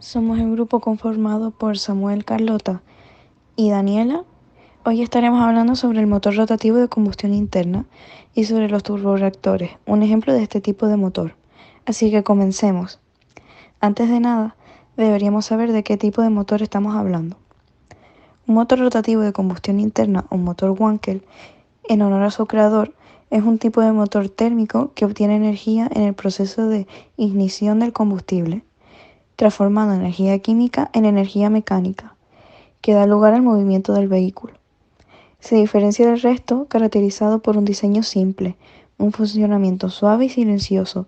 Somos el grupo conformado por Samuel, Carlota y Daniela. Hoy estaremos hablando sobre el motor rotativo de combustión interna y sobre los turborreactores, un ejemplo de este tipo de motor. Así que comencemos. Antes de nada, deberíamos saber de qué tipo de motor estamos hablando. Un motor rotativo de combustión interna o motor Wankel, en honor a su creador, es un tipo de motor térmico que obtiene energía en el proceso de ignición del combustible, transformando energía química en energía mecánica, que da lugar al movimiento del vehículo. Se diferencia del resto caracterizado por un diseño simple, un funcionamiento suave y silencioso,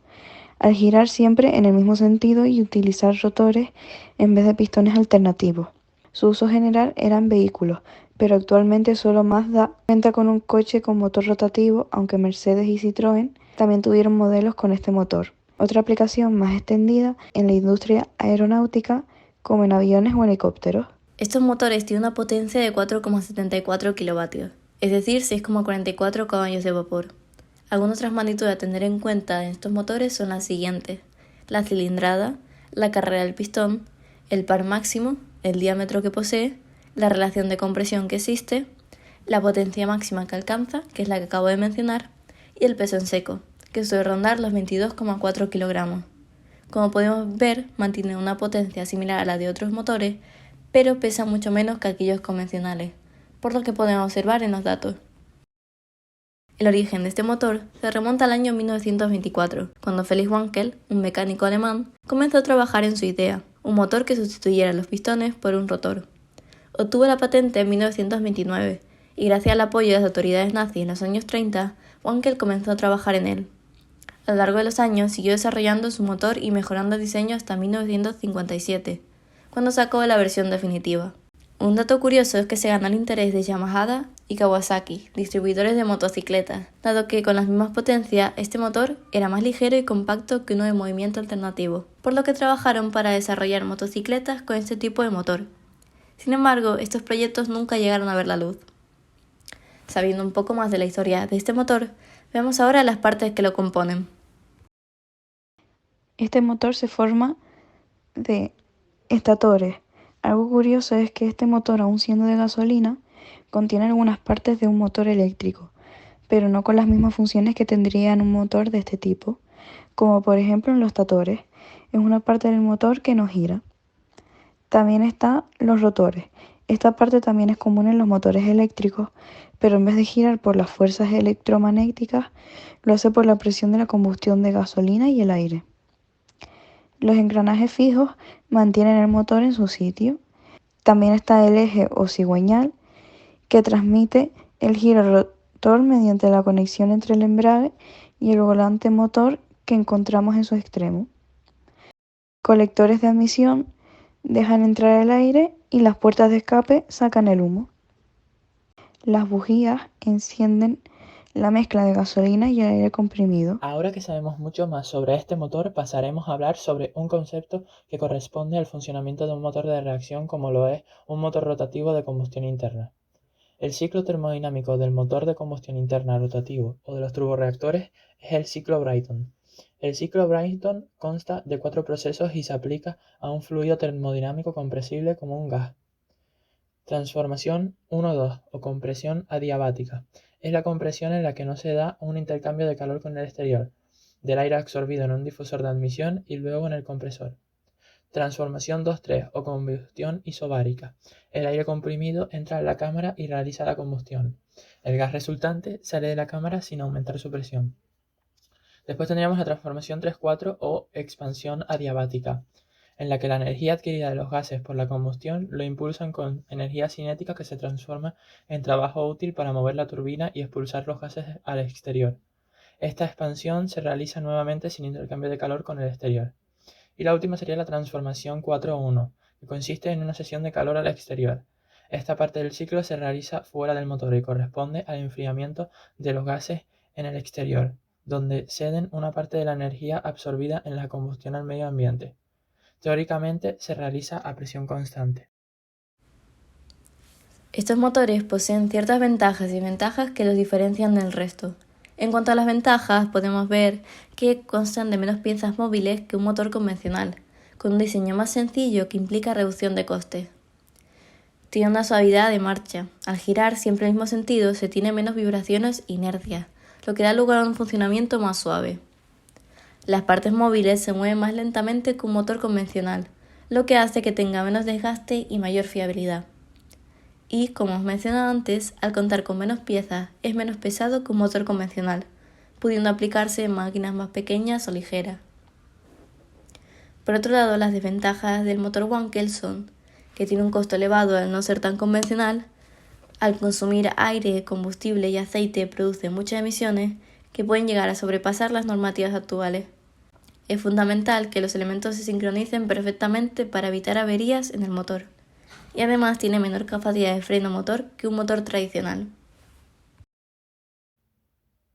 al girar siempre en el mismo sentido y utilizar rotores en vez de pistones alternativos. Su uso general era en vehículos, pero actualmente solo Mazda cuenta con un coche con motor rotativo, aunque Mercedes y Citroën también tuvieron modelos con este motor. Otra aplicación más extendida en la industria aeronáutica, como en aviones o helicópteros. Estos motores tienen una potencia de 4,74 kilovatios, es decir, 6,44 caballos de vapor. Algunas otras magnitudes a tener en cuenta en estos motores son las siguientes: la cilindrada, la carrera del pistón, el par máximo, el diámetro que posee, la relación de compresión que existe, la potencia máxima que alcanza, que es la que acabo de mencionar, y el peso en seco, que suele rondar los 22,4 kilogramos. Como podemos ver, mantiene una potencia similar a la de otros motores, pero pesa mucho menos que aquellos convencionales, por lo que podemos observar en los datos. El origen de este motor se remonta al año 1924, cuando Felix Wankel, un mecánico alemán, comenzó a trabajar en su idea, un motor que sustituyera los pistones por un rotor. Obtuvo la patente en 1929, y gracias al apoyo de las autoridades nazis en los años 30, Wankel comenzó a trabajar en él. A lo largo de los años siguió desarrollando su motor y mejorando el diseño hasta 1957, cuando sacó la versión definitiva. Un dato curioso es que se ganó el interés de Yamaha y Kawasaki, distribuidores de motocicletas, dado que con las mismas potencias este motor era más ligero y compacto que uno de movimiento alternativo, por lo que trabajaron para desarrollar motocicletas con este tipo de motor. Sin embargo, estos proyectos nunca llegaron a ver la luz. Sabiendo un poco más de la historia de este motor, veamos ahora las partes que lo componen. Este motor se forma de estatores. Algo curioso es que este motor, aun siendo de gasolina, contiene algunas partes de un motor eléctrico, pero no con las mismas funciones que tendría en un motor de este tipo, como por ejemplo en los statores. Es una parte del motor que no gira. También están los rotores. Esta parte también es común en los motores eléctricos, pero en vez de girar por las fuerzas electromagnéticas, lo hace por la presión de la combustión de gasolina y el aire. Los engranajes fijos mantienen el motor en su sitio. También está el eje o cigüeñal, que transmite el giro rotor mediante la conexión entre el embrague y el volante motor que encontramos en su extremo. Colectores de admisión dejan entrar el aire y las puertas de escape sacan el humo. Las bujías encienden la mezcla de gasolina y el aire comprimido. Ahora que sabemos mucho más sobre este motor, pasaremos a hablar sobre un concepto que corresponde al funcionamiento de un motor de reacción como lo es un motor rotativo de combustión interna. El ciclo termodinámico del motor de combustión interna rotativo o de los turborreactores es el ciclo Brayton. El ciclo Brayton consta de 4 procesos y se aplica a un fluido termodinámico compresible como un gas. Transformación 1-2 o compresión adiabática. Es la compresión en la que no se da un intercambio de calor con el exterior, del aire absorbido en un difusor de admisión y luego en el compresor. Transformación 2-3 o combustión isobárica. El aire comprimido entra en la cámara y realiza la combustión. El gas resultante sale de la cámara sin aumentar su presión. Después tendríamos la transformación 3-4 o expansión adiabática, en la que la energía adquirida de los gases por la combustión lo impulsan con energía cinética que se transforma en trabajo útil para mover la turbina y expulsar los gases al exterior. Esta expansión se realiza nuevamente sin intercambio de calor con el exterior. Y la última sería la transformación 4-1, que consiste en una cesión de calor al exterior. Esta parte del ciclo se realiza fuera del motor y corresponde al enfriamiento de los gases en el exterior, donde ceden una parte de la energía absorbida en la combustión al medio ambiente. Teóricamente se realiza a presión constante. Estos motores poseen ciertas ventajas y desventajas que los diferencian del resto. En cuanto a las ventajas, podemos ver que constan de menos piezas móviles que un motor convencional, con un diseño más sencillo que implica reducción de costes. Tiene una suavidad de marcha. Al girar siempre en el mismo sentido se tiene menos vibraciones e inercia, lo que da lugar a un funcionamiento más suave. Las partes móviles se mueven más lentamente que un motor convencional, lo que hace que tenga menos desgaste y mayor fiabilidad. Y, como os mencionado antes, al contar con menos piezas es menos pesado que un motor convencional, pudiendo aplicarse en máquinas más pequeñas o ligeras. Por otro lado, las desventajas del motor Wankel son que tiene un costo elevado al no ser tan convencional, al consumir aire, combustible y aceite produce muchas emisiones que pueden llegar a sobrepasar las normativas actuales. Es fundamental que los elementos se sincronicen perfectamente para evitar averías en el motor, y además tiene menor capacidad de freno motor que un motor tradicional.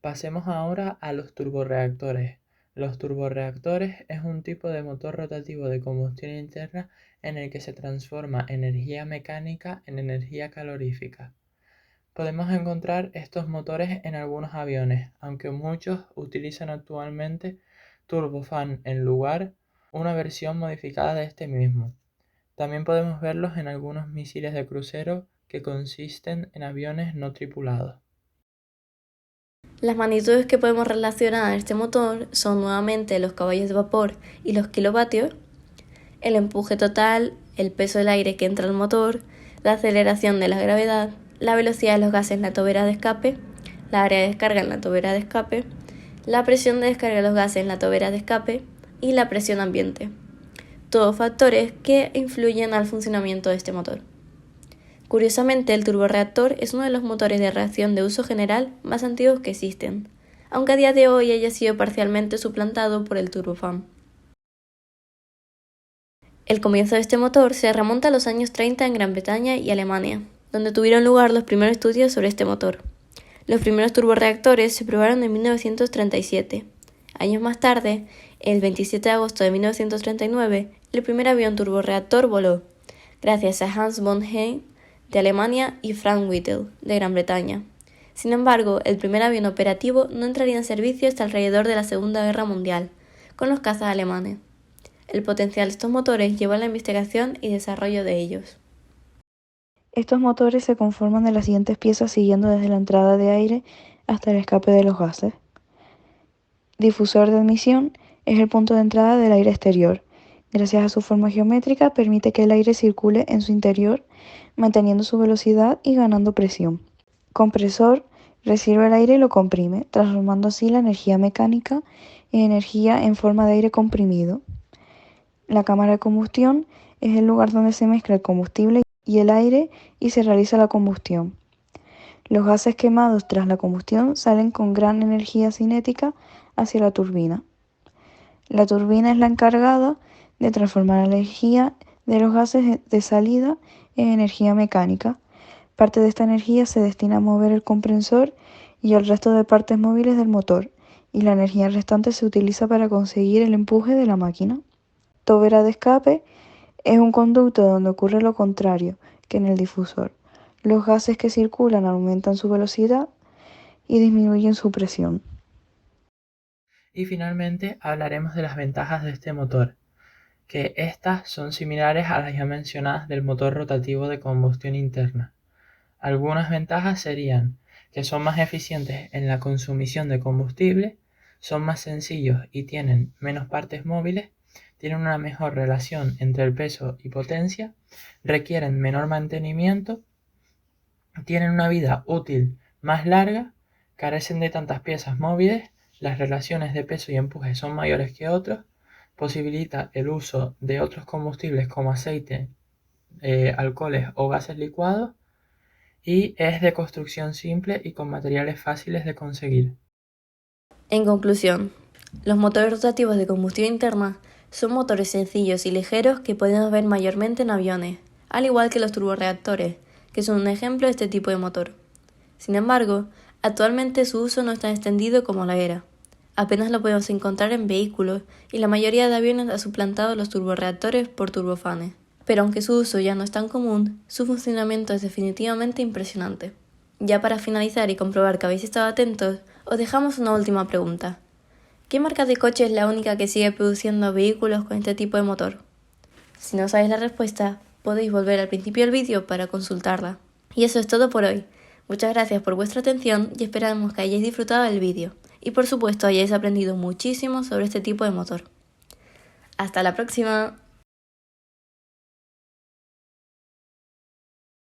Pasemos ahora a los turborreactores. Los turborreactores es un tipo de motor rotativo de combustión interna en el que se transforma energía mecánica en energía calorífica. Podemos encontrar estos motores en algunos aviones, aunque muchos utilizan actualmente turbofan en lugar una versión modificada de este mismo. También podemos verlos en algunos misiles de crucero que consisten en aviones no tripulados. Las magnitudes que podemos relacionar a este motor son nuevamente los caballos de vapor y los kilovatios, el empuje total, el peso del aire que entra al motor, la aceleración de la gravedad, la velocidad de los gases en la tobera de escape, la área de descarga en la tobera de escape, la presión de descarga de los gases en la tobera de escape y la presión ambiente. Todos factores que influyen al funcionamiento de este motor. Curiosamente, el turborreactor es uno de los motores de reacción de uso general más antiguos que existen, aunque a día de hoy haya sido parcialmente suplantado por el turbofan. El comienzo de este motor se remonta a los años 30 en Gran Bretaña y Alemania, donde tuvieron lugar los primeros estudios sobre este motor. Los primeros turborreactores se probaron en 1937. Años más tarde, el 27 de agosto de 1939, el primer avión turborreactor voló, gracias a Hans von Hahn de Alemania y Frank Whittle de Gran Bretaña. Sin embargo, el primer avión operativo no entraría en servicio hasta alrededor de la Segunda Guerra Mundial, con los cazas alemanes. El potencial de estos motores llevó a la investigación y desarrollo de ellos. Estos motores se conforman de las siguientes piezas siguiendo desde la entrada de aire hasta el escape de los gases. Difusor de admisión es el punto de entrada del aire exterior. Gracias a su forma geométrica permite que el aire circule en su interior, manteniendo su velocidad y ganando presión. Compresor recibe el aire y lo comprime, transformando así la energía mecánica en energía en forma de aire comprimido. La cámara de combustión es el lugar donde se mezcla el combustible y el aire y se realiza la combustión. Los gases quemados tras la combustión salen con gran energía cinética hacia la turbina. La turbina es la encargada de transformar la energía de los gases de salida en energía mecánica. Parte de esta energía se destina a mover el compresor y el resto de partes móviles del motor, y la energía restante se utiliza para conseguir el empuje de la máquina. Tobera de escape es un conducto donde ocurre lo contrario que en el difusor. Los gases que circulan aumentan su velocidad y disminuyen su presión. Y finalmente hablaremos de las ventajas de este motor, que estas son similares a las ya mencionadas del motor rotativo de combustión interna. Algunas ventajas serían que son más eficientes en la consumición de combustible, son más sencillos y tienen menos partes móviles, tienen una mejor relación entre el peso y potencia, requieren menor mantenimiento, tienen una vida útil más larga, carecen de tantas piezas móviles, las relaciones de peso y empuje son mayores que otros, posibilita el uso de otros combustibles como aceite, alcoholes o gases licuados, y es de construcción simple y con materiales fáciles de conseguir. En conclusión, los motores rotativos de combustión interna son motores sencillos y ligeros que podemos ver mayormente en aviones, al igual que los turborreactores, que son un ejemplo de este tipo de motor. Sin embargo, actualmente su uso no es tan extendido como lo era. Apenas lo podemos encontrar en vehículos y la mayoría de aviones ha suplantado los turborreactores por turbofanes. Pero aunque su uso ya no es tan común, su funcionamiento es definitivamente impresionante. Ya para finalizar y comprobar que habéis estado atentos, os dejamos una última pregunta. ¿Qué marca de coche es la única que sigue produciendo vehículos con este tipo de motor? Si no sabéis la respuesta, podéis volver al principio del vídeo para consultarla. Y eso es todo por hoy. Muchas gracias por vuestra atención y esperamos que hayáis disfrutado del vídeo. Y por supuesto hayáis aprendido muchísimo sobre este tipo de motor. ¡Hasta la próxima!